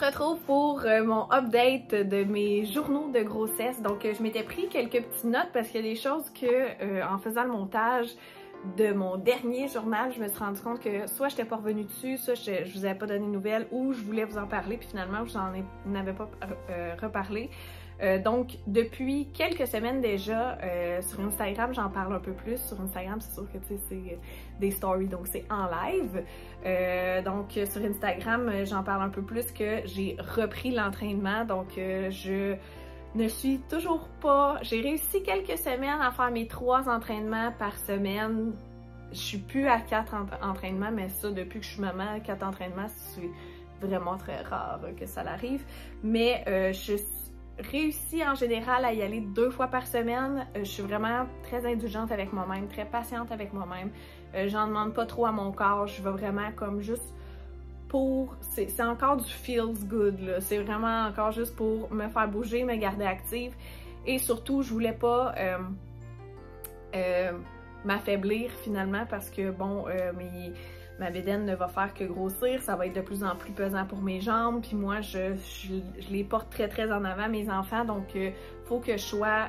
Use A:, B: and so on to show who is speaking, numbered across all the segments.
A: se retrouve pour mon update de mes journaux de grossesse. Donc, je m'étais pris quelques petites notes parce qu'il y a des choses que, en faisant le montage de mon dernier journal, je me suis rendu compte que soit je n'étais pas revenue dessus, soit je vous avais pas donné de nouvelles ou je voulais vous en parler, puis finalement, je n'en avais pas reparlé. Donc, depuis quelques semaines déjà, sur Instagram, j'en parle un peu plus. Sur Instagram, c'est sûr que c'est des stories, donc c'est en live. Donc, sur Instagram, j'en parle un peu plus que j'ai repris l'entraînement. Donc, je ne suis toujours pas... J'ai réussi quelques semaines à faire mes 3 entraînements par semaine. Je suis plus à 4 entraînements, mais ça, depuis que je suis maman, 4 entraînements, c'est vraiment très rare que ça l'arrive. Mais je réussis en général à y aller 2 fois par semaine. Je suis vraiment très indulgente avec moi-même, très patiente avec moi-même. J'en demande pas trop à mon corps. Je vais vraiment comme juste pour... C'est encore du feels good, là. C'est vraiment encore juste pour me faire bouger, me garder active. Et surtout, je voulais pas m'affaiblir finalement parce que, bon, ma bédaine ne va faire que grossir, ça va être de plus en plus pesant pour mes jambes, puis moi, je les porte très très en avant, mes enfants, donc faut que je sois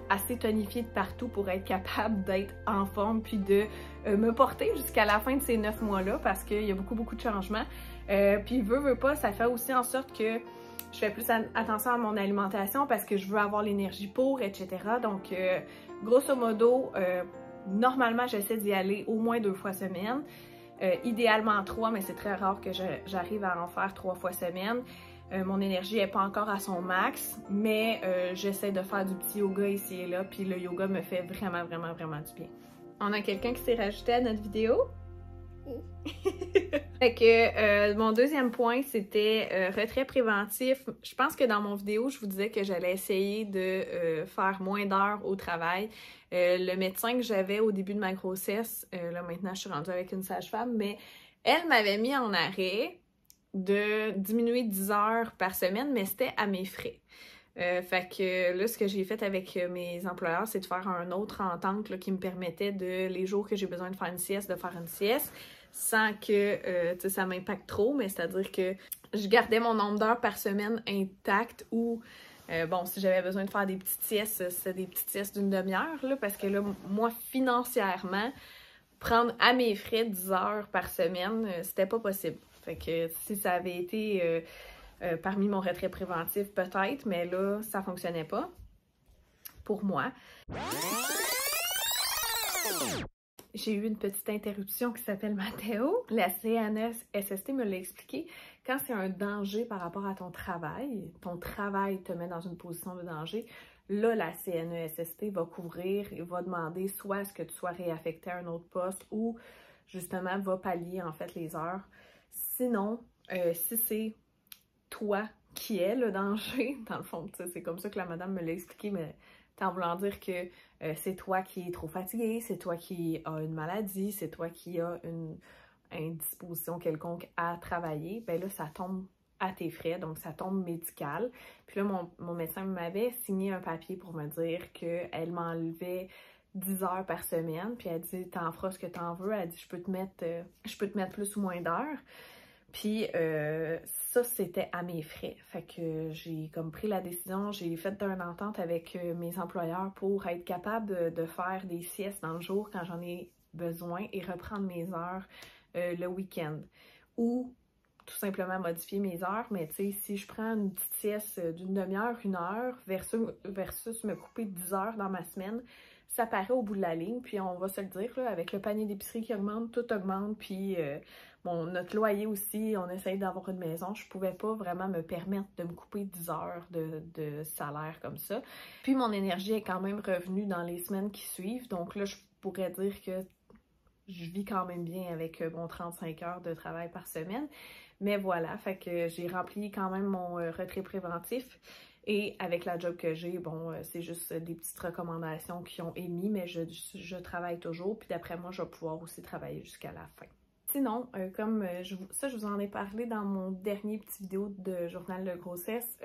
A: assez tonifiée de partout pour être capable d'être en forme, puis de me porter jusqu'à la fin de ces 9 mois-là, parce qu'il y a beaucoup de changements. Puis veut pas, ça fait aussi en sorte que je fais plus attention à mon alimentation parce que je veux avoir l'énergie pour, etc. Donc, grosso modo, normalement, j'essaie d'y aller au moins 2 fois semaine. Idéalement 3, mais c'est très rare que j'arrive à en faire 3 fois semaine. Mon énergie n'est pas encore à son max, mais j'essaie de faire du petit yoga ici et là, puis le yoga me fait vraiment du bien. On a quelqu'un qui s'est rajouté à notre vidéo. Fait que mon deuxième point, c'était retrait préventif. Je pense que dans mon vidéo, je vous disais que j'allais essayer de faire moins d'heures au travail. Le médecin que j'avais au début de ma grossesse, là maintenant je suis rendue avec une sage-femme, mais elle m'avait mis en arrêt de diminuer 10 heures par semaine, mais c'était à mes frais. Fait que là, ce que j'ai fait avec mes employeurs, c'est de faire une autre entente là, qui me permettait de, les jours que j'ai besoin de faire une sieste, de faire une sieste, sans que ça m'impacte trop, mais c'est-à-dire que je gardais mon nombre d'heures par semaine intact ou, bon, si j'avais besoin de faire des petites siestes, c'était des petites siestes d'une demi-heure, là, parce que là, moi, financièrement, prendre à mes frais 10 heures par semaine, c'était pas possible. Fait que si ça avait été parmi mon retrait préventif, peut-être, mais là, ça fonctionnait pas pour moi. J'ai eu une petite interruption qui s'appelle Mathéo. La CNESST me l'a expliqué. Quand c'est un danger par rapport à ton travail te met dans une position de danger, là, la CNESST va couvrir et va demander soit à ce que tu sois réaffecté à un autre poste ou justement va pallier en fait les heures. Sinon, si c'est toi qui es le danger, dans le fond, c'est comme ça que la madame me l'a expliqué, mais en voulant dire que c'est toi qui es trop fatigué, c'est toi qui as une maladie, c'est toi qui as une indisposition quelconque à travailler, ben là, ça tombe à tes frais, donc ça tombe médical. Puis là, mon médecin m'avait signé un papier pour me dire qu'elle m'enlevait 10 heures par semaine, puis elle dit « T'en feras ce que t'en veux », elle dit « Je peux te mettre plus ou moins d'heures ». Puis ça, c'était à mes frais. Fait que j'ai comme pris la décision, j'ai fait une entente avec mes employeurs pour être capable de faire des siestes dans le jour quand j'en ai besoin et reprendre mes heures le week-end. Ou tout simplement modifier mes heures, mais tu sais, si je prends une petite sieste d'une demi-heure, 1 heure, versus me couper 10 heures dans ma semaine, ça paraît au bout de la ligne, puis on va se le dire, là, avec le panier d'épicerie qui augmente, tout augmente, puis bon, notre loyer aussi, on essaye d'avoir une maison, je pouvais pas vraiment me permettre de me couper 10 heures de salaire comme ça. Puis mon énergie est quand même revenue dans les semaines qui suivent, donc là, je pourrais dire que je vis quand même bien avec mon 35 heures de travail par semaine. Mais voilà, fait que j'ai rempli quand même mon retrait préventif. Et avec la job que j'ai, bon, c'est juste des petites recommandations qui ont émis, mais je travaille toujours. Puis d'après moi, je vais pouvoir aussi travailler jusqu'à la fin. Sinon, comme je vous en ai parlé dans mon dernier petit vidéo de journal de grossesse,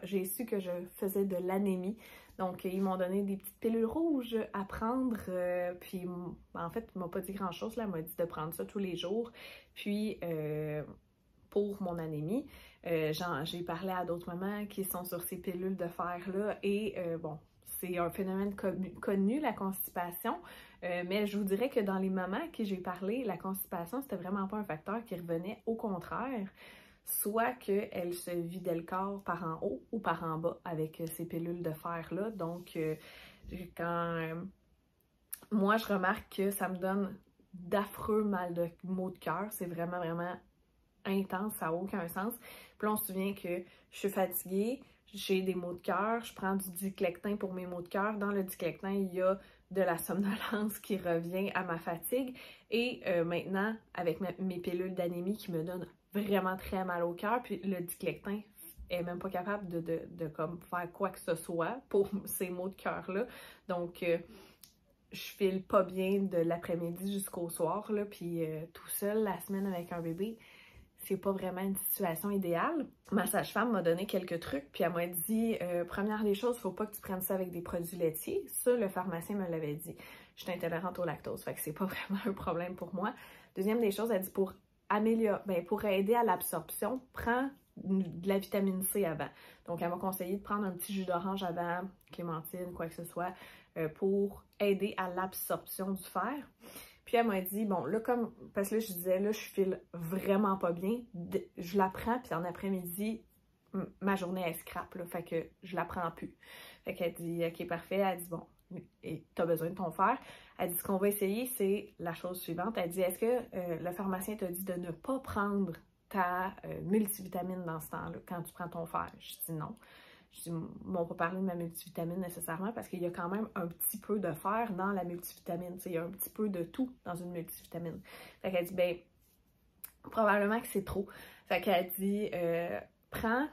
A: j'ai su que je faisais de l'anémie. Donc, ils m'ont donné des petites pilules rouges à prendre. Puis, en fait, ils m'ont pas dit grand-chose. Là, ils m'ont dit de prendre ça tous les jours. Puis, pour mon anémie, J'ai parlé à d'autres mamans qui sont sur ces pilules de fer-là et bon, c'est un phénomène connu, la constipation, mais je vous dirais que dans les mamans à qui j'ai parlé, la constipation, c'était vraiment pas un facteur qui revenait. Au contraire, soit qu'elles se vidaient le corps par en haut ou par en bas avec ces pilules de fer-là. Donc, moi, je remarque que ça me donne d'affreux maux de cœur. C'est vraiment, vraiment intense, ça n'a aucun sens. Puis là, on se souvient que je suis fatiguée, j'ai des maux de cœur, je prends du Diclectin pour mes maux de cœur. Dans le Diclectin, il y a de la somnolence qui revient à ma fatigue. Et maintenant, avec mes pilules d'anémie qui me donnent vraiment très mal au cœur, puis le Diclectin est même pas capable de comme faire quoi que ce soit pour ces maux de cœur-là. Donc, je file pas bien de l'après-midi jusqu'au soir, là, puis tout seul, la semaine avec un bébé, c'est pas vraiment une situation idéale. Ma sage-femme m'a donné quelques trucs, puis elle m'a dit première des choses, faut pas que tu prennes ça avec des produits laitiers. Ça, le pharmacien me l'avait dit. Je suis intolérante au lactose, fait que c'est pas vraiment un problème pour moi. Deuxième des choses, elle dit pour aider à l'absorption, prends de la vitamine C avant. Donc, elle m'a conseillé de prendre un petit jus d'orange avant, clémentine, quoi que ce soit, pour aider à l'absorption du fer. Puis elle m'a dit, bon, là, parce que là, je disais, là, je file vraiment pas bien. Je la prends, puis en après-midi, ma journée, elle scrape, là. Fait que je la prends plus. Fait qu'elle dit, OK, parfait. Elle dit, bon, t'as besoin de ton fer. Elle dit, ce qu'on va essayer, c'est la chose suivante. Elle dit, est-ce que le pharmacien t'a dit de ne pas prendre ta multivitamine dans ce temps-là, quand tu prends ton fer? Je dis non. Je dis, on va pas parler de ma multivitamine nécessairement parce qu'il y a quand même un petit peu de fer dans la multivitamine. Il y a un petit peu de tout dans une multivitamine. Fait qu'elle dit, ben, probablement que c'est trop. Fait qu'elle dit, prends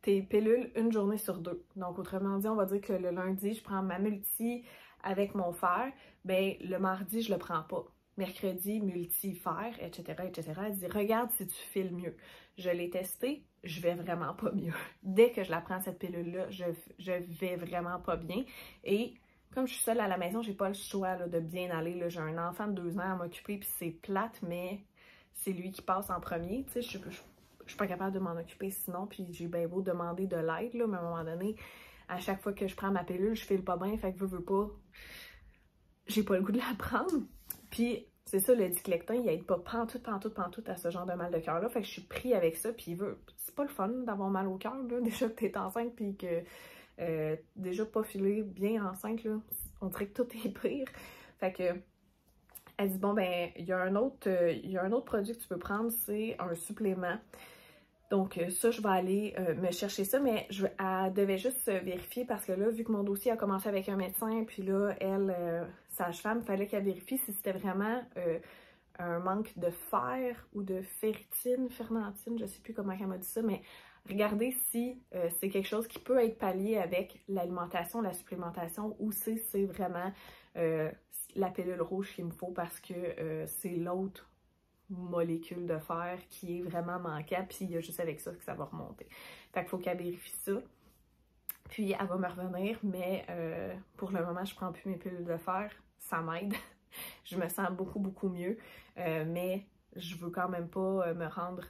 A: tes pilules une journée sur 2. Donc, autrement dit, on va dire que le lundi, je prends ma multi avec mon fer. Ben, le mardi, je le prends pas. Mercredi, multi-fer, etc., etc. Elle dit, regarde si tu files mieux. Je l'ai testé, je vais vraiment pas mieux. Dès que je la prends, cette pilule-là, je vais vraiment pas bien. Et comme je suis seule à la maison, j'ai pas le choix là, de bien aller. J'ai un enfant de 2 ans à m'occuper, puis c'est plate, mais c'est lui qui passe en premier. Tu sais, je suis pas capable de m'en occuper sinon, puis j'ai bien beau demander de l'aide, là, mais à un moment donné, à chaque fois que je prends ma pilule, je file pas bien, fait que veux pas, j'ai pas le goût de la prendre. Puis c'est ça, le Diclectin, il aide pas pantoute à ce genre de mal de cœur-là. Fait que je suis pris avec ça, puis c'est pas le fun d'avoir mal au cœur, là. Déjà que t'es enceinte, puis que déjà pas filer bien enceinte, là, on dirait que tout est pire. Fait que elle dit, bon, ben, il y a un autre produit que tu peux prendre, c'est un supplément. Donc ça, je vais aller me chercher ça, mais elle devait juste vérifier parce que là, vu que mon dossier a commencé avec un médecin, puis là, elle, sage-femme, il fallait qu'elle vérifie si c'était vraiment un manque de fer ou de ferritine, je sais plus comment elle m'a dit ça, mais regardez si c'est quelque chose qui peut être pallié avec l'alimentation, la supplémentation, ou si c'est vraiment la pilule rouge qu'il me faut parce que c'est l'autre molécule de fer qui est vraiment manquable, puis il y a juste avec ça que ça va remonter. Fait qu'il faut qu'elle vérifie ça. Puis elle va me revenir, mais pour le moment, je prends plus mes pilules de fer. Ça m'aide. Je me sens beaucoup mieux, mais je veux quand même pas me rendre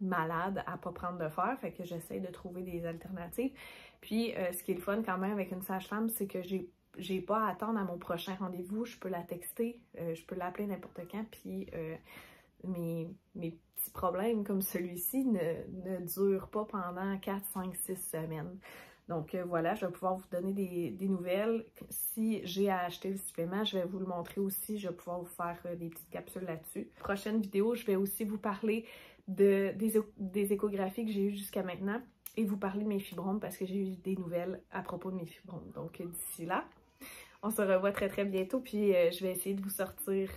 A: malade à pas prendre de fer, fait que j'essaie de trouver des alternatives. Puis ce qui est le fun quand même avec une sage-femme, c'est que j'ai pas à attendre à mon prochain rendez-vous, je peux la texter, je peux l'appeler n'importe quand, puis mes petits problèmes comme celui-ci ne durent pas pendant 4, 5, 6 semaines. Donc voilà, je vais pouvoir vous donner des nouvelles. Si j'ai à acheter le supplément, je vais vous le montrer aussi, je vais pouvoir vous faire des petites capsules là-dessus. Prochaine vidéo, je vais aussi vous parler des échographies que j'ai eues jusqu'à maintenant et vous parler de mes fibromes parce que j'ai eu des nouvelles à propos de mes fibromes. Donc d'ici là, on se revoit très bientôt, puis je vais essayer de vous sortir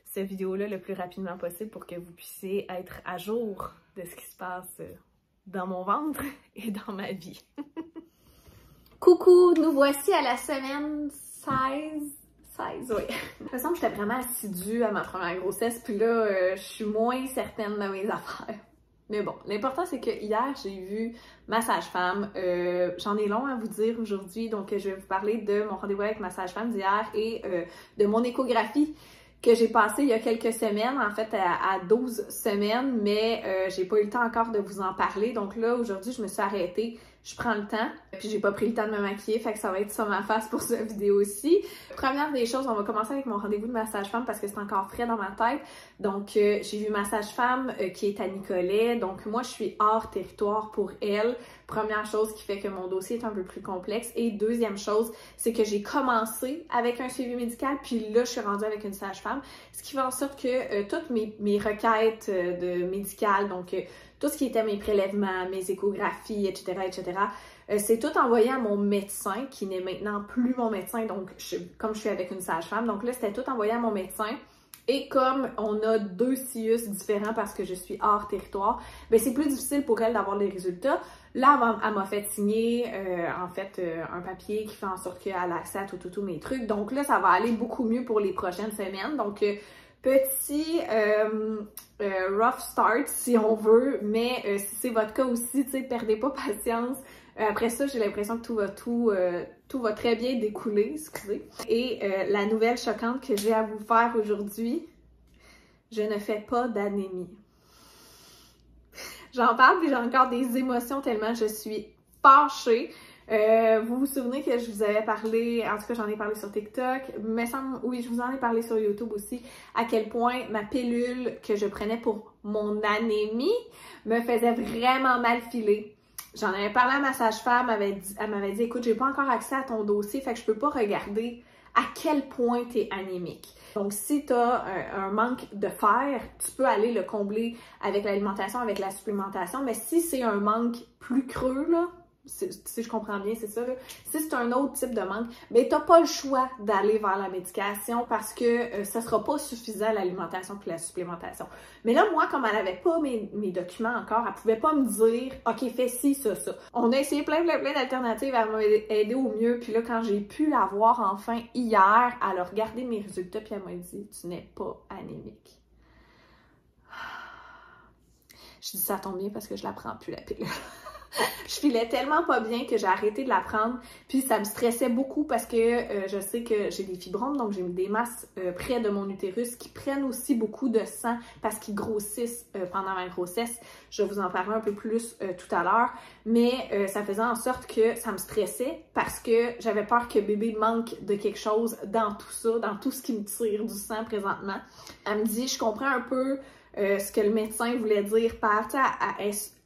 A: cette vidéo-là le plus rapidement possible pour que vous puissiez être à jour de ce qui se passe dans mon ventre et dans ma vie. Coucou, nous voici à la semaine 16, oui. De toute façon, j'étais vraiment assidue à ma première grossesse, puis là, je suis moins certaine de mes affaires. Mais bon, l'important c'est que hier, j'ai vu ma sage-femme. J'en ai long à vous dire aujourd'hui, donc je vais vous parler de mon rendez-vous avec ma sage-femme d'hier et de mon échographie que j'ai passé il y a quelques semaines, en fait à 12 semaines, mais j'ai pas eu le temps encore de vous en parler. Donc là, aujourd'hui, je me suis arrêtée. Je prends le temps, puis j'ai pas pris le temps de me maquiller, fait que ça va être sur ma face pour cette vidéo aussi. Première des choses, on va commencer avec mon rendez-vous de ma sage-femme parce que c'est encore frais dans ma tête. Donc, j'ai vu ma sage-femme qui est à Nicolet. Donc, moi, je suis hors territoire pour elle. Première chose qui fait que mon dossier est un peu plus complexe. Et deuxième chose, c'est que j'ai commencé avec un suivi médical, puis là, je suis rendue avec une sage-femme. Ce qui fait en sorte que toutes mes requêtes de médicales, donc tout ce qui était mes prélèvements, mes échographies, etc., c'est tout envoyé à mon médecin, qui n'est maintenant plus mon médecin, donc comme je suis avec une sage-femme. Donc là, c'était tout envoyé à mon médecin. Et comme on a 2 CIUS différents parce que je suis hors territoire, ben c'est plus difficile pour elle d'avoir les résultats. Là, elle m'a fait signer, un papier qui fait en sorte qu'elle a accès à tous mes trucs. Donc là, ça va aller beaucoup mieux pour les prochaines semaines. Donc, petit rough start si on veut, mais si c'est votre cas aussi, tu sais, perdez pas patience. Après ça, j'ai l'impression que tout va très bien découler, excusez. Et la nouvelle choquante que j'ai à vous faire aujourd'hui, je ne fais pas d'anémie. J'en parle puis j'ai encore des émotions tellement je suis fâchée. Vous vous souvenez que je vous avais parlé, en tout cas j'en ai parlé sur TikTok, mais oui, je vous en ai parlé sur YouTube aussi, à quel point ma pilule que je prenais pour mon anémie me faisait vraiment mal filer. J'en avais parlé à ma sage-femme, elle m'avait dit, écoute, j'ai pas encore accès à ton dossier, fait que je peux pas regarder à quel point tu es anémique. Donc, si tu as un manque de fer, tu peux aller le combler avec l'alimentation, avec la supplémentation, mais si c'est un manque plus creux, là, si je comprends bien, c'est ça, là. Si c'est un autre type de manque, ben t'as pas le choix d'aller vers la médication parce que ça sera pas suffisant l'alimentation puis la supplémentation. Mais là, moi, comme elle avait pas mes documents encore, elle pouvait pas me dire « Ok, fais ci, ça, ça ». On a essayé plein d'alternatives, elle m'a aidé au mieux, puis là, quand j'ai pu la voir enfin hier, elle a regardé mes résultats puis elle m'a dit « Tu n'es pas anémique ». Je dis ça tombe bien parce que je la prends plus la pilule. Je filais tellement pas bien que j'ai arrêté de la prendre, puis ça me stressait beaucoup parce que je sais que j'ai des fibromes, donc j'ai des masses près de mon utérus qui prennent aussi beaucoup de sang parce qu'ils grossissent pendant ma grossesse. Je vais vous en parler un peu plus tout à l'heure, mais ça faisait en sorte que ça me stressait parce que j'avais peur que bébé manque de quelque chose dans tout ça, dans tout ce qui me tire du sang présentement. Elle me dit, je comprends un peu ce que le médecin voulait dire par,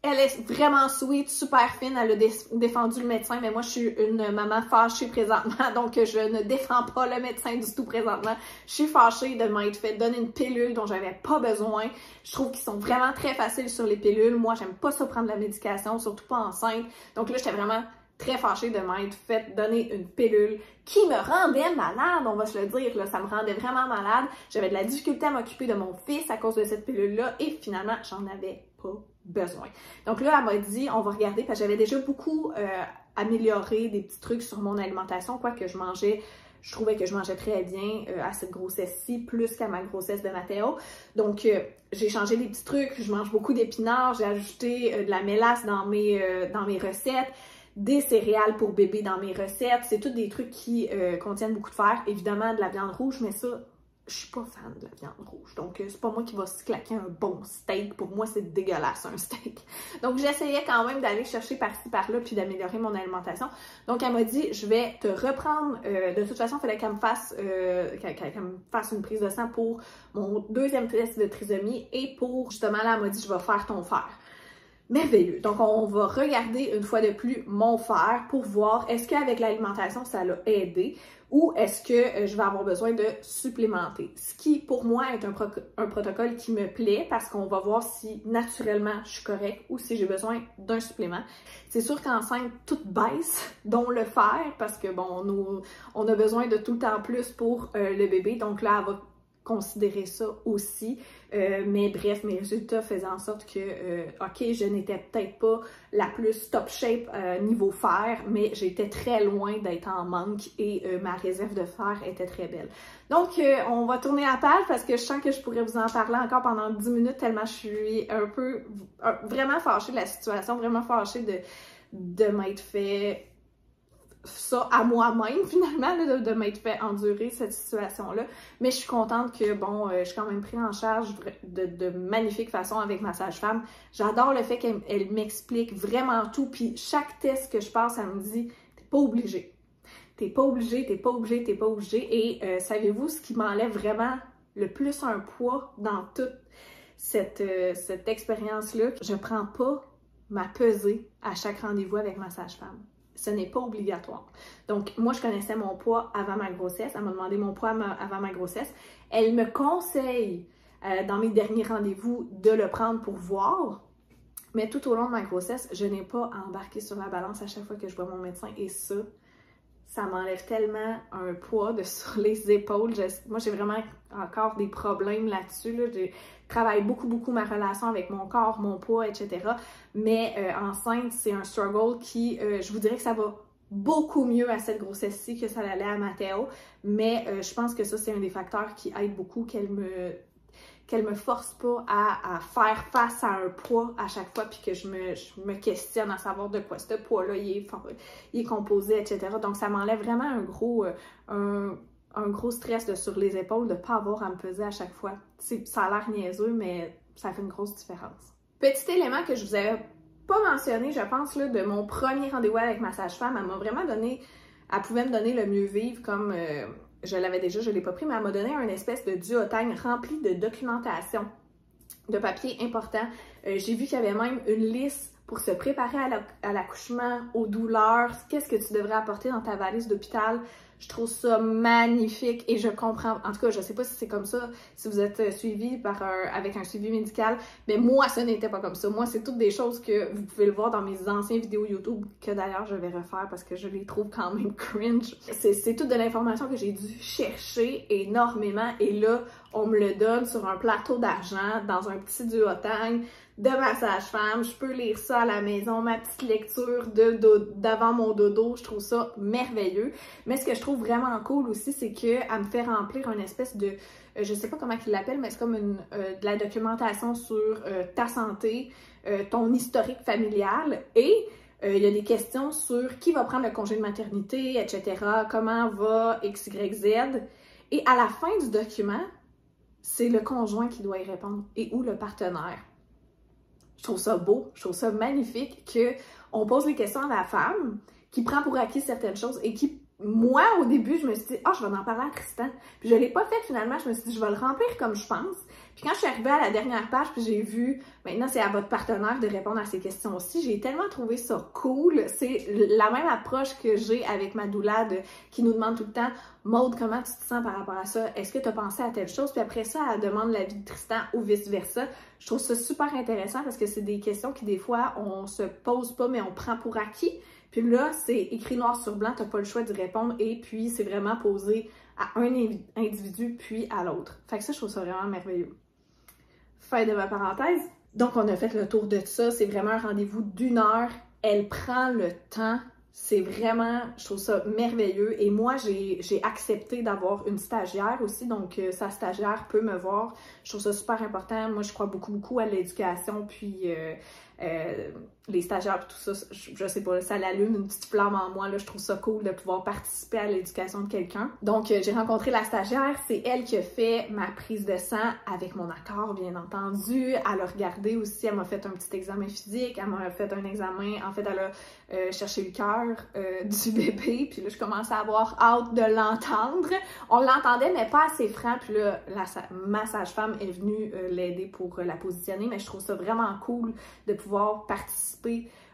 A: elle est vraiment sweet, super fine, elle a défendu le médecin, mais moi je suis une maman fâchée présentement, donc je ne défends pas le médecin du tout présentement. Je suis fâchée de m'être fait donner une pilule dont j'avais pas besoin. Je trouve qu'ils sont vraiment très faciles sur les pilules. Moi, j'aime pas ça prendre de la médication, surtout pas enceinte. Donc là, j'étais vraiment très fâchée de m'être fait donner une pilule qui me rendait malade, on va se le dire, là, ça me rendait vraiment malade. J'avais de la difficulté à m'occuper de mon fils à cause de cette pilule-là et finalement, j'en avais pas besoin. Donc là, elle m'a dit, on va regarder, parce que j'avais déjà beaucoup amélioré des petits trucs sur mon alimentation, quoique je trouvais que je mangeais très bien à cette grossesse-ci, plus qu'à ma grossesse de Mathéo. Donc, j'ai changé des petits trucs, je mange beaucoup d'épinards, j'ai ajouté de la mélasse dans mes recettes, des céréales pour bébé dans mes recettes. C'est tous des trucs qui contiennent beaucoup de fer. Évidemment, de la viande rouge, mais ça, je suis pas fan de la viande rouge. Donc, c'est pas moi qui va se claquer un bon steak. Pour moi, c'est dégueulasse, un steak. Donc, j'essayais quand même d'aller chercher par-ci, par-là, puis d'améliorer mon alimentation. Donc, elle m'a dit, je vais te reprendre. De toute façon, il fallait qu'elle me fasse une prise de sang pour mon 2e test de trisomie et pour, justement, là, elle m'a dit, je vais faire ton fer. Merveilleux. Donc, on va regarder une fois de plus mon fer pour voir est-ce qu'avec l'alimentation, ça l'a aidé ou est-ce que je vais avoir besoin de supplémenter. Ce qui, pour moi, est un protocole qui me plaît parce qu'on va voir si naturellement je suis correcte ou si j'ai besoin d'un supplément. C'est sûr qu'enceinte, tout baisse, dont le fer, parce que, bon, on a besoin de tout le temps plus pour le bébé. Donc là, elle va considérer ça aussi. Mais bref, mes résultats faisaient en sorte que, ok, je n'étais peut-être pas la plus top shape niveau fer, mais j'étais très loin d'être en manque et ma réserve de fer était très belle. Donc, on va tourner la page parce que je sens que je pourrais vous en parler encore pendant 10 minutes tellement je suis un peu, vraiment fâchée de la situation, vraiment fâchée de m'être fait ça à moi-même, finalement, là, de m'être fait endurer cette situation-là. Mais je suis contente que, bon, je suis quand même prise en charge de magnifique façon avec ma sage-femme. J'adore le fait qu'elle m'explique vraiment tout, puis chaque test que je passe, elle me dit « t'es pas obligé. T'es pas obligé, t'es pas obligé, t'es pas obligé. » Et savez-vous ce qui m'enlève vraiment le plus un poids dans toute cette expérience-là? Je prends pas ma pesée à chaque rendez-vous avec ma sage-femme. Ce n'est pas obligatoire. Donc, moi, je connaissais mon poids avant ma grossesse. Elle m'a demandé mon poids avant ma grossesse. Elle me conseille, dans mes derniers rendez-vous, de le prendre pour voir. Mais tout au long de ma grossesse, je n'ai pas embarqué sur la balance à chaque fois que je vois mon médecin. Et ça m'enlève tellement un poids sur les épaules. Moi, j'ai vraiment encore des problèmes là-dessus. Là. Je travaille beaucoup ma relation avec mon corps, mon poids, etc. Mais enceinte, c'est un struggle qui, je vous dirais que ça va beaucoup mieux à cette grossesse-ci que ça allait à Matteo. Mais je pense que ça, c'est un des facteurs qui aide beaucoup, qu'elle me force pas à faire face à un poids à chaque fois, puis que je me questionne à savoir de quoi ce poids-là il est composé, etc. Donc, ça m'enlève vraiment un gros stress sur les épaules de ne pas avoir à me peser à chaque fois. Ça a l'air niaiseux, mais ça fait une grosse différence. Petit élément que je vous avais pas mentionné, je pense, là, de mon premier rendez-vous avec ma sage-femme, elle m'a vraiment donné, elle pouvait me donner le mieux vivre comme... je l'avais déjà, je ne l'ai pas pris, mais elle m'a donné un espèce de duotang rempli de documentation, de papiers importants. J'ai vu qu'il y avait même une liste pour se préparer à l'accouchement, aux douleurs, qu'est-ce que tu devrais apporter dans ta valise d'hôpital. Je trouve ça magnifique et je comprends, en tout cas, je sais pas si c'est comme ça, si vous êtes suivi avec un suivi médical, mais moi, ce n'était pas comme ça. Moi, c'est toutes des choses que vous pouvez le voir dans mes anciennes vidéos YouTube, que d'ailleurs, je vais refaire parce que je les trouve quand même cringe. C'est toute de l'information que j'ai dû chercher énormément et là, on me le donne sur un plateau d'argent, dans un petit duotang de ma sage-femme. Je peux lire ça à la maison, ma petite lecture d'avant mon dodo. Je trouve ça merveilleux. Mais ce que je trouve vraiment cool aussi, c'est qu'elle me fait remplir une espèce de... je sais pas comment il l'appelle, mais c'est comme de la documentation sur ta santé, ton historique familial et... il y a des questions sur qui va prendre le congé de maternité, etc., comment va X, Y, Z. Et à la fin du document, c'est le conjoint qui doit y répondre et ou le partenaire. Je trouve ça beau, je trouve ça magnifique qu'on pose les questions à la femme qui prend pour acquis certaines choses et qui, moi, au début, je me suis dit « Ah, je vais en parler à Tristan ». Puis je l'ai pas fait finalement, je me suis dit « Je vais le remplir comme je pense ». Puis quand je suis arrivée à la dernière page, puis j'ai vu « Maintenant, c'est à votre partenaire de répondre à ces questions aussi », j'ai tellement trouvé ça cool. C'est la même approche que j'ai avec ma doula qui nous demande tout le temps « Maude, comment tu te sens par rapport à ça? Est-ce que tu as pensé à telle chose? » Puis après ça, elle demande l'avis de Tristan ou vice-versa. Je trouve ça super intéressant parce que c'est des questions qui, des fois, on se pose pas, mais on prend pour acquis. Puis là, c'est écrit noir sur blanc, tu n'as pas le choix d'y répondre et puis c'est vraiment posé à un individu puis à l'autre. Fait que ça, je trouve ça vraiment merveilleux. Fin de ma parenthèse. Donc, on a fait le tour de ça. C'est vraiment un rendez-vous d'1 heure. Elle prend le temps. C'est vraiment, je trouve ça merveilleux. Et moi, j'ai accepté d'avoir une stagiaire aussi. Donc, sa stagiaire peut me voir. Je trouve ça super important. Moi, je crois beaucoup à l'éducation. Puis, les stagiaires et tout ça, je sais pas, ça l'allume une petite flamme en moi, là, je trouve ça cool de pouvoir participer à l'éducation de quelqu'un. Donc, j'ai rencontré la stagiaire, c'est elle qui a fait ma prise de sang avec mon accord, bien entendu. Elle a regardé aussi, elle m'a fait un petit examen physique, elle m'a fait un examen, en fait, elle a cherché le cœur du bébé, puis là, je commençais à avoir hâte de l'entendre. On l'entendait, mais pas assez franc, puis là, ma sage-femme est venue l'aider pour la positionner, mais je trouve ça vraiment cool de pouvoir participer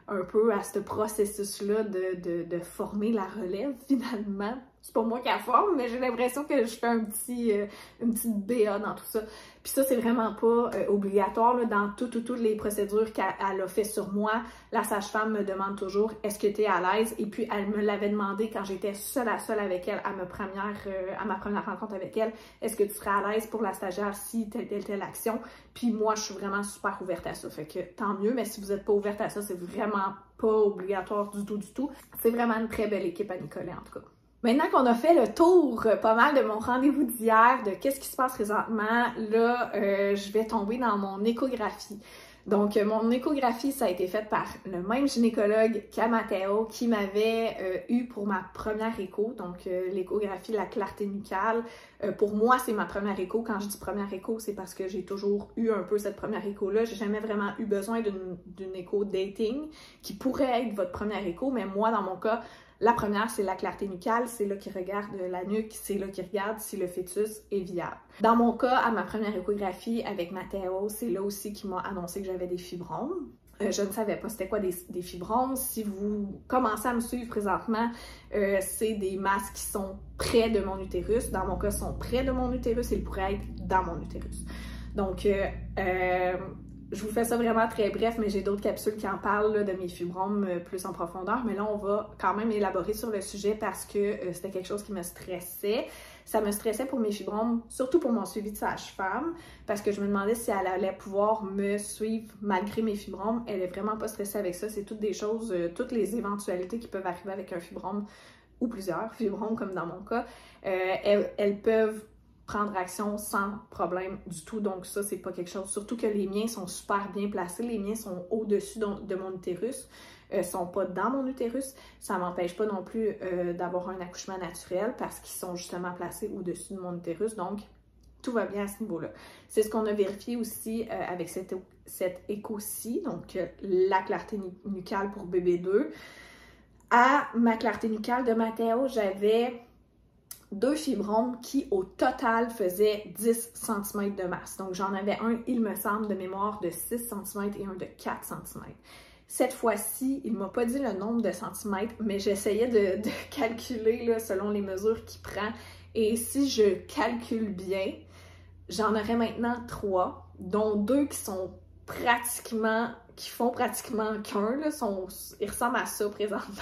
A: un peu à ce processus-là de former la relève, finalement. C'est pas moi qui la forme, mais j'ai l'impression que je fais une petite BA dans tout ça. Puis ça, c'est vraiment pas obligatoire, là, dans toutes les procédures qu'elle a fait sur moi. La sage-femme me demande toujours « Est-ce que tu es à l'aise? » Et puis, elle me l'avait demandé quand j'étais seule à seule avec elle, à ma première rencontre avec elle. « Est-ce que tu serais à l'aise pour la stagiaire si telle action? » Puis moi, je suis vraiment super ouverte à ça. Fait que tant mieux, mais si vous n'êtes pas ouverte à ça, c'est vraiment pas obligatoire du tout. C'est vraiment une très belle équipe à Nicolet, en tout cas. Maintenant qu'on a fait le tour pas mal de mon rendez-vous d'hier, de qu'est-ce qui se passe présentement, là, je vais tomber dans mon échographie. Donc, mon échographie, ça a été faite par le même gynécologue qu'à Matteo, qui m'avait eu pour ma première écho. Donc, l'échographie, la clarté nucale. Pour moi, c'est ma première écho. Quand je dis première écho, c'est parce que j'ai toujours eu un peu cette première écho-là. J'ai jamais vraiment eu besoin d'une écho dating, qui pourrait être votre première écho, mais moi, dans mon cas, la première, c'est la clarté nucale, c'est là qu'il regarde la nuque, c'est là qu'il regarde si le fœtus est viable. Dans mon cas, à ma première échographie avec Matteo, c'est là aussi qu'il m'a annoncé que j'avais des fibromes. Je ne savais pas c'était quoi des fibromes. Si vous commencez à me suivre présentement, c'est des masses qui sont près de mon utérus. Dans mon cas, sont près de mon utérus et ils pourraient être dans mon utérus. Donc, je vous fais ça vraiment très bref, mais j'ai d'autres capsules qui en parlent là, de mes fibromes plus en profondeur. Mais là, on va quand même élaborer sur le sujet parce que c'était quelque chose qui me stressait. Ça me stressait pour mes fibromes, surtout pour mon suivi de sage-femme, parce que je me demandais si elle allait pouvoir me suivre malgré mes fibromes. Elle est vraiment pas stressée avec ça. C'est toutes des choses, toutes les éventualités qui peuvent arriver avec un fibrome ou plusieurs fibromes, comme dans mon cas. Elles peuvent prendre action sans problème du tout. Donc ça, c'est pas quelque chose. Surtout que les miens sont super bien placés. Les miens sont au-dessus de mon utérus. Sont pas dans mon utérus. Ça m'empêche pas non plus d'avoir un accouchement naturel parce qu'ils sont justement placés au-dessus de mon utérus. Donc, tout va bien à ce niveau-là. C'est ce qu'on a vérifié aussi avec cette écho-ci. Donc, la clarté nucale pour bébé 2. À ma clarté nucale de Matteo, j'avais 2 fibromes qui, au total, faisaient 10 cm de masse. Donc, j'en avais un, il me semble, de mémoire de 6 cm et un de 4 cm. Cette fois-ci, il ne m'a pas dit le nombre de centimètres, mais j'essayais de calculer là, selon les mesures qu'il prend. Et si je calcule bien, j'en aurais maintenant 3, dont 2 qui sont pratiquement, qui font pratiquement qu'un. Ils ressemblent à ça présentement.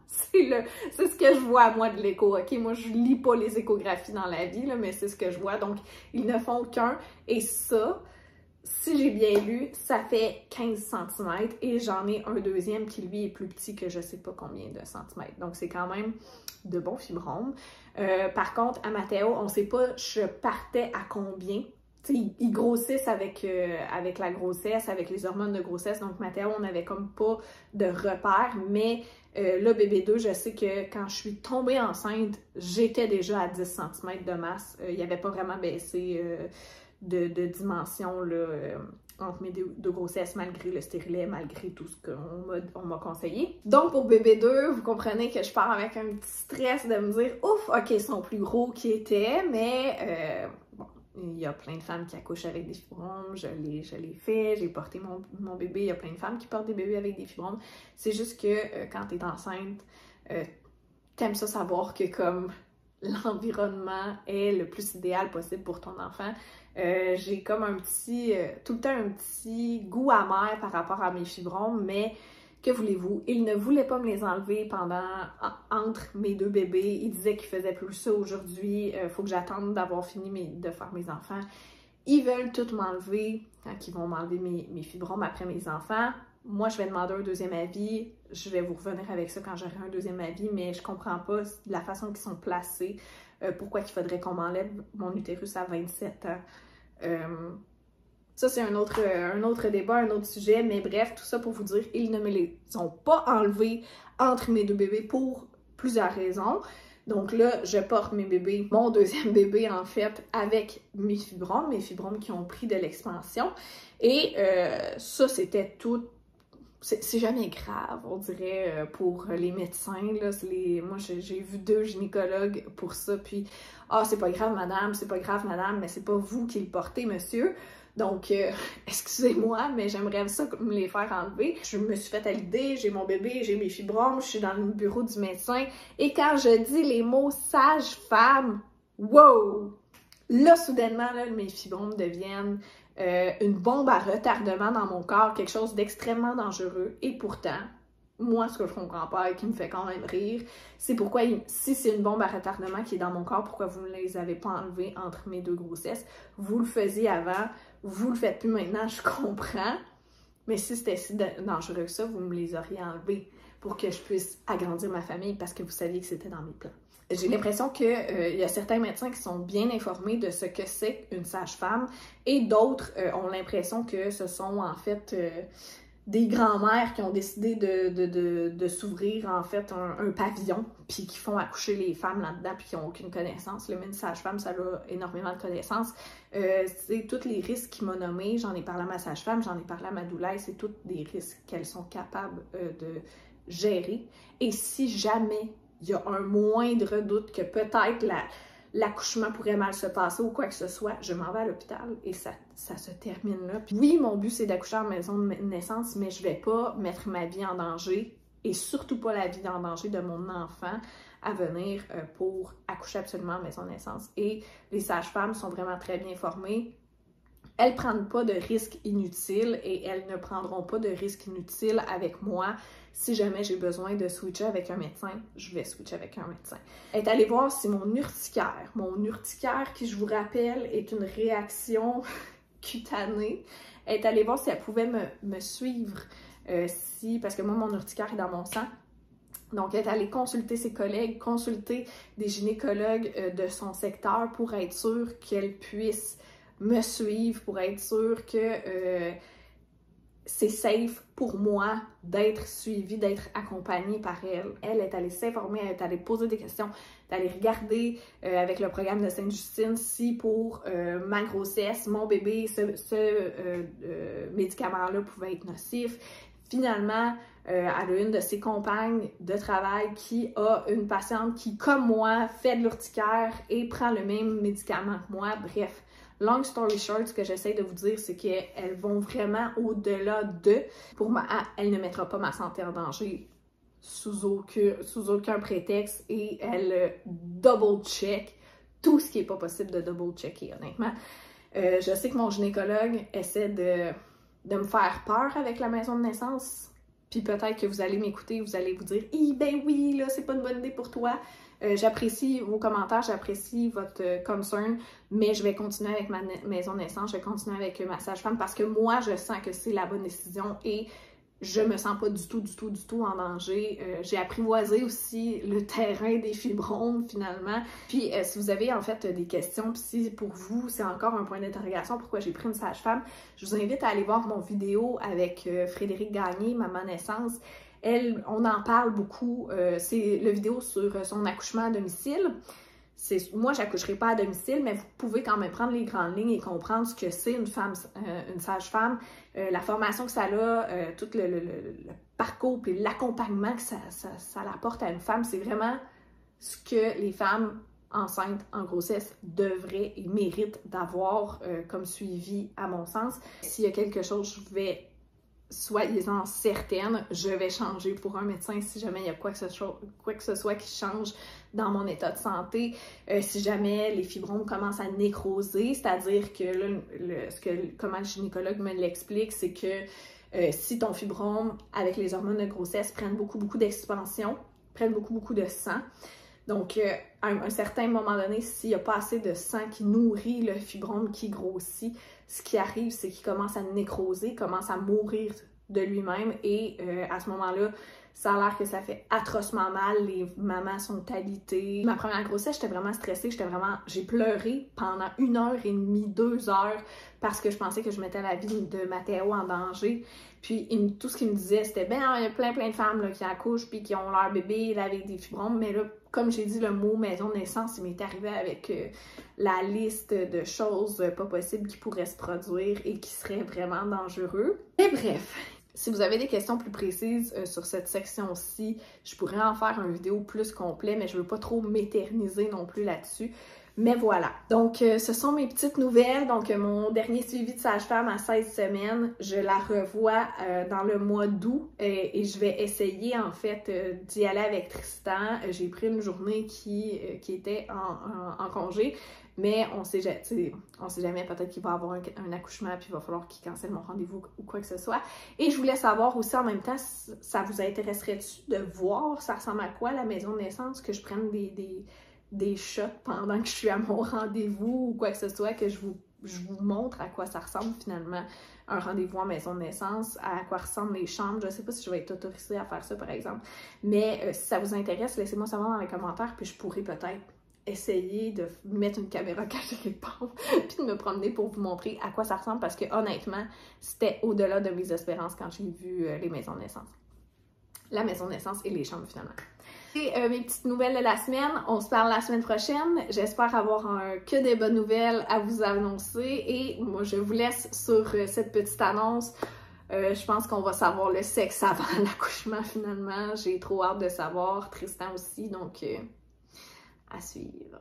A: C'est ce que je vois, moi, de l'écho, OK? Moi, je lis pas les échographies dans la vie, là, mais c'est ce que je vois. Donc, ils ne font qu'un. Et ça, si j'ai bien lu, ça fait 15 cm. Et j'en ai un deuxième qui, lui, est plus petit que je sais pas combien de centimètres. Donc, c'est quand même de bons fibromes. Par contre, à Matteo, on sait pas, je partais à combien. Ils grossissent avec la grossesse, avec les hormones de grossesse. Donc, Matteo, on n'avait comme pas de repère. Mais là, bébé 2, je sais que quand je suis tombée enceinte, j'étais déjà à 10 cm de masse. Il n'y avait pas vraiment baissé de dimension là, entre mes deux grossesses, malgré le stérilet, malgré tout ce qu'on m'a conseillé. Donc, pour bébé 2, vous comprenez que je pars avec un petit stress de me dire « Ouf, OK, ils sont plus gros qu'ils étaient, mais bon. » Il y a plein de femmes qui accouchent avec des fibromes, je l'ai fait, j'ai porté mon bébé, il y a plein de femmes qui portent des bébés avec des fibromes. C'est juste que quand tu es enceinte, t'aimes ça savoir que comme l'environnement est le plus idéal possible pour ton enfant. J'ai comme tout le temps un petit goût amer par rapport à mes fibromes, mais que voulez-vous? Il ne voulait pas me les enlever entre mes 2 bébés. Il disait qu'il faisait plus ça aujourd'hui. Il faut que j'attende d'avoir fini de faire mes enfants. Ils veulent tout m'enlever quand ils vont m'enlever mes fibromes après mes enfants. Moi, je vais demander un deuxième avis. Je vais vous revenir avec ça quand j'aurai un deuxième avis, mais je comprends pas la façon qu'ils sont placés. Pourquoi il faudrait qu'on m'enlève mon utérus à 27 ans. Ça, c'est un autre débat, un autre sujet, mais bref, tout ça pour vous dire, ils ne me les ont pas enlevés entre mes 2 bébés pour plusieurs raisons. Donc là, je porte mes bébés, mon deuxième bébé en fait, avec mes fibromes qui ont pris de l'expansion. Et ça, c'était tout. C'est jamais grave, on dirait, pour les médecins. Là, moi, j'ai vu 2 gynécologues pour ça, puis « Ah, c'est pas grave, madame, mais c'est pas vous qui le portez, monsieur. » Donc, excusez-moi, mais j'aimerais ça me les faire enlever. Je me suis fait à l'idée, j'ai mon bébé, j'ai mes fibromes, je suis dans le bureau du médecin. Et quand je dis les mots sage-femme, wow! Là, soudainement, là, mes fibromes deviennent une bombe à retardement dans mon corps, quelque chose d'extrêmement dangereux. Et pourtant, moi, ce que je comprends pas et qui me fait quand même rire, c'est pourquoi, si c'est une bombe à retardement qui est dans mon corps, pourquoi vous ne les avez pas enlevées entre mes 2 grossesses? Vous le faisiez avant, vous le faites plus maintenant, je comprends. Mais si c'était si dangereux que ça, vous me les auriez enlevées pour que je puisse agrandir ma famille parce que vous saviez que c'était dans mes plans. J'ai l'impression que y a certains médecins qui sont bien informés de ce que c'est une sage-femme et d'autres ont l'impression que ce sont en fait des grands-mères qui ont décidé de s'ouvrir en fait un pavillon puis qui font accoucher les femmes là-dedans puis qui n'ont aucune connaissance. Le médecin sage-femme, ça a énormément de connaissances. C'est tous les risques qu'il m'a nommés. J'en ai parlé à ma sage-femme, j'en ai parlé à ma doula, c'est tous des risques qu'elles sont capables de gérer. Et si jamais il y a un moindre doute que peut-être l'accouchement pourrait mal se passer ou quoi que ce soit, je m'en vais à l'hôpital et ça se termine là. Puis oui, mon but c'est d'accoucher en maison de naissance, mais je vais pas mettre ma vie en danger et surtout pas la vie en danger de mon enfant à venir pour accoucher absolument en maison de naissance. Et les sages-femmes sont vraiment très bien formées. Elles ne prennent pas de risques inutiles et elles ne prendront pas de risques inutiles avec moi. Si jamais j'ai besoin de switcher avec un médecin, je vais switcher avec un médecin. Elle est allée voir si mon urticaire qui, je vous rappelle, est une réaction cutanée, elle est allée voir si elle pouvait me suivre, parce que moi, mon urticaire est dans mon sang. Donc, elle est allée consulter ses collègues, consulter des gynécologues de son secteur pour être sûre qu'elle puisse me suivre, pour être sûre que c'est safe pour moi d'être suivie, d'être accompagnée par elle. Elle est allée s'informer, elle est allée poser des questions, elle est allée regarder avec le programme de Sainte-Justine si pour ma grossesse, mon bébé, ce médicament-là pouvait être nocif. Finalement, elle a une de ses compagnes de travail qui a une patiente qui, comme moi, fait de l'urticaire et prend le même médicament que moi. Bref, long story short, ce que j'essaie de vous dire, c'est qu'elles vont vraiment au-delà de... Pour moi, elle ne mettra pas ma santé en danger sous aucun prétexte et elle double-check tout ce qui n'est pas possible de double-checker, honnêtement. Je sais que mon gynécologue essaie de me faire peur avec la maison de naissance. Puis peut-être que vous allez m'écouter, vous allez vous dire « ben oui, là, c'est pas une bonne idée pour toi ». J'apprécie vos commentaires, j'apprécie votre concern, mais je vais continuer avec ma maison de naissance, je vais continuer avec ma sage-femme parce que moi, je sens que c'est la bonne décision et je me sens pas du tout en danger. J'ai apprivoisé aussi le terrain des fibromes finalement. Puis si vous avez en fait des questions, puis si pour vous c'est encore un point d'interrogation pourquoi j'ai pris une sage-femme, je vous invite à aller voir mon vidéo avec Frédéric Gagné, Maman Naissance. On en parle beaucoup, c'est le vidéo sur son accouchement à domicile. Moi, j'accoucherai pas à domicile, mais vous pouvez quand même prendre les grandes lignes et comprendre ce que c'est une sage-femme, la formation que ça a, tout le parcours et l'accompagnement que ça apporte à une femme. C'est vraiment ce que les femmes enceintes en grossesse devraient et méritent d'avoir comme suivi, à mon sens. S'il y a quelque chose, soyez-en certaine, je vais changer pour un médecin si jamais il y a quoi que ce soit qui change dans mon état de santé. Si jamais les fibromes commencent à nécroser, c'est-à-dire que là, comment le gynécologue me l'explique, c'est que si ton fibrome, avec les hormones de grossesse, prennent beaucoup d'expansion, prennent beaucoup de sang, donc à un certain moment donné, s'il n'y a pas assez de sang qui nourrit le fibrome qui grossit, ce qui arrive, c'est qu'il commence à nécroser, commence à mourir de lui-même et à ce moment-là, ça a l'air que ça fait atrocement mal, les mamans sont alitées. Ma première grossesse, j'étais vraiment stressée, j'ai pleuré pendant 1h30, 2 heures parce que je pensais que je mettais la vie de Mathéo en danger. Puis tout ce qu'il me disait, c'était ben il y a plein de femmes là, qui accouchent puis qui ont leur bébé là, avec des fibromes, mais là, comme j'ai dit le mot maison de naissance, il m'est arrivé avec la liste de choses pas possibles qui pourraient se produire et qui seraient vraiment dangereux. Et bref, si vous avez des questions plus précises sur cette section-ci, je pourrais en faire une vidéo plus complète, mais je veux pas trop m'éterniser non plus là-dessus. Mais voilà, donc ce sont mes petites nouvelles. Donc mon dernier suivi de sage-femme à 16 semaines, je la revois dans le mois d'août et je vais essayer en fait d'y aller avec Tristan. J'ai pris une journée qui était en congé, mais on sait jamais, peut-être qu'il va avoir un accouchement puis il va falloir qu'il cancelle mon rendez-vous ou quoi que ce soit. Et je voulais savoir aussi en même temps, ça vous intéresserait-tu de voir ça ressemble à quoi la maison de naissance, que je prenne des shots pendant que je suis à mon rendez-vous ou quoi que ce soit, que je je vous montre à quoi ça ressemble finalement un rendez-vous en maison de naissance, à quoi ressemblent les chambres. Je sais pas si je vais être autorisée à faire ça par exemple, mais si ça vous intéresse, laissez-moi savoir dans les commentaires, puis je pourrais peut-être essayer de mettre une caméra cachée quelque part puis de me promener pour vous montrer à quoi ça ressemble parce que honnêtement, c'était au-delà de mes espérances quand j'ai vu les maisons de naissance. La maison de naissance et les chambres finalement. C'est mes petites nouvelles de la semaine. On se parle la semaine prochaine. J'espère avoir que des bonnes nouvelles à vous annoncer et moi je vous laisse sur cette petite annonce. Je pense qu'on va savoir le sexe avant l'accouchement finalement. J'ai trop hâte de savoir. Tristan aussi, donc à suivre.